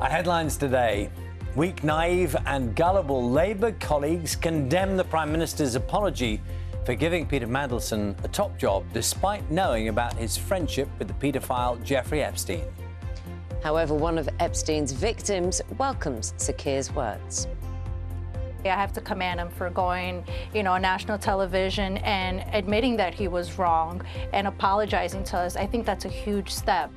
Our headlines today. Weak, naive and gullible Labour colleagues condemn the Prime Minister's apology for giving Peter Mandelson a top job despite knowing about his friendship with the paedophile Jeffrey Epstein. However, one of Epstein's victims welcomes Sir Keir's words. I have to commend him for going, on national television and admitting that he was wrong and apologizing to us. I think that's a huge step.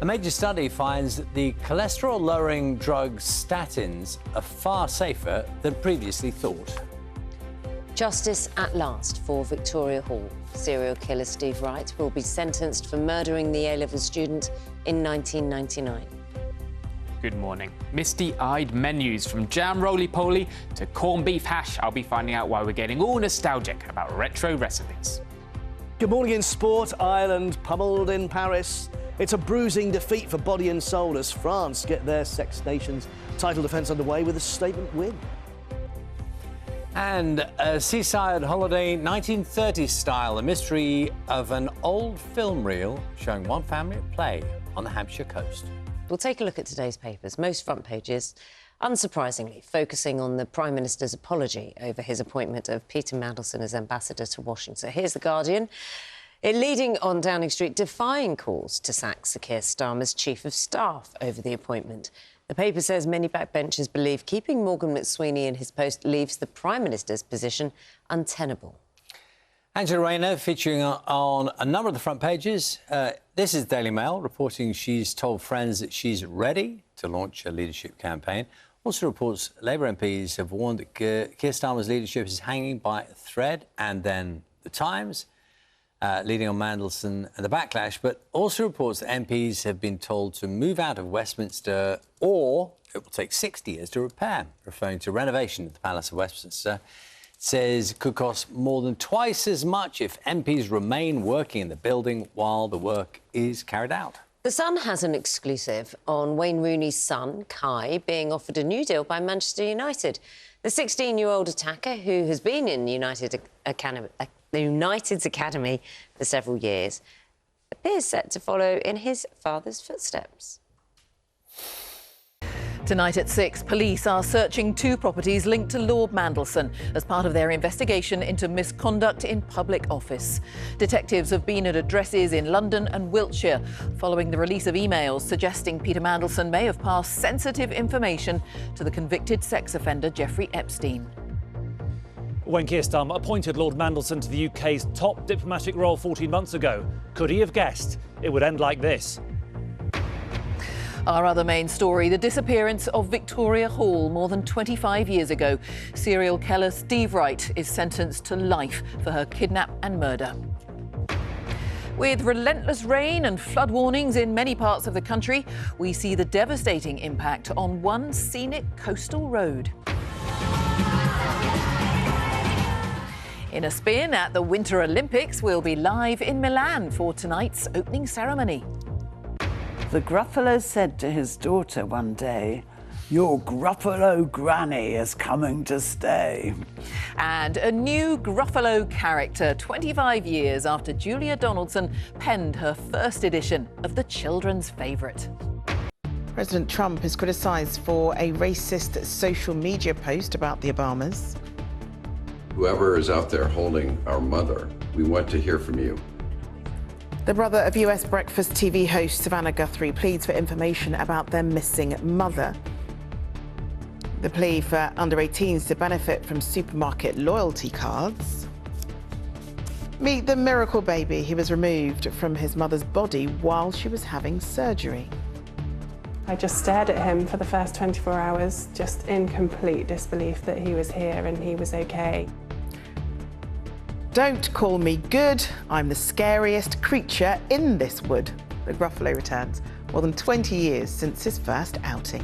A major study finds that the cholesterol-lowering drug statins are far safer than previously thought. Justice at last for Victoria Hall. Serial killer Steve Wright will be sentenced for murdering the A-level student in 1999. Good morning. Misty-eyed menus from jam roly-poly to corned beef hash. I'll be finding out why we're getting all nostalgic about retro recipes. Good morning in sport. Ireland pummeled in Paris. It's a bruising defeat for body and soul as France get their Sex Nations title defence underway with a statement win. And a seaside holiday, 1930s style, a mystery of an old film reel showing one family at play on the Hampshire coast. We'll take a look at today's papers. Most front pages, unsurprisingly, focusing on the Prime Minister's apology over his appointment of Peter Mandelson as ambassador to Washington. Here's The Guardian. It leading on Downing Street, defying calls to sack Sir Keir Starmer's Chief of Staff over the appointment. The paper says many backbenchers believe keeping Morgan McSweeney in his post leaves the Prime Minister's position untenable. Angela Rayner featuring on a number of the front pages. This is Daily Mail reporting she's told friends that she's ready to launch a leadership campaign. Also reports Labour MPs have warned that Keir Starmer's leadership is hanging by a thread. And then The Times, leading on Mandelson and the backlash, but also reports that MPs have been told to move out of Westminster or it will take 60 years to repair, referring to renovation at the Palace of Westminster. It says it could cost more than twice as much if MPs remain working in the building while the work is carried out. The Sun has an exclusive on Wayne Rooney's son, Kai, being offered a new deal by Manchester United. The 16-year-old attacker, who has been in United's academy for several years, appears set to follow in his father's footsteps. Tonight at 6, police are searching 2 properties linked to Lord Mandelson as part of their investigation into misconduct in public office. Detectives have been at addresses in London and Wiltshire following the release of emails suggesting Peter Mandelson may have passed sensitive information to the convicted sex offender Jeffrey Epstein. When Keir Starmer appointed Lord Mandelson to the UK's top diplomatic role 14 months ago, could he have guessed it would end like this? Our other main story, the disappearance of Victoria Hall more than 25 years ago. Serial killer Steve Wright is sentenced to life for her kidnap and murder. With relentless rain and flood warnings in many parts of the country, we see the devastating impact on one scenic coastal road. In a spin at the Winter Olympics, we'll be live in Milan for tonight's opening ceremony. The Gruffalo said to his daughter one day, "Your Gruffalo granny is coming to stay." And a new Gruffalo character 25 years after Julia Donaldson penned her first edition of the children's favourite. President Trump is criticised for a racist social media post about the Obamas. Whoever is out there holding our mother, we want to hear from you. The brother of US breakfast TV host Savannah Guthrie pleads for information about their missing mother. The plea for under-18s to benefit from supermarket loyalty cards. Meet the miracle baby who was removed from his mother's body while she was having surgery. I just stared at him for the first 24 hours, just in complete disbelief that he was here and he was okay. Don't call me good, I'm the scariest creature in this wood. The Gruffalo returns more than 20 years since his first outing.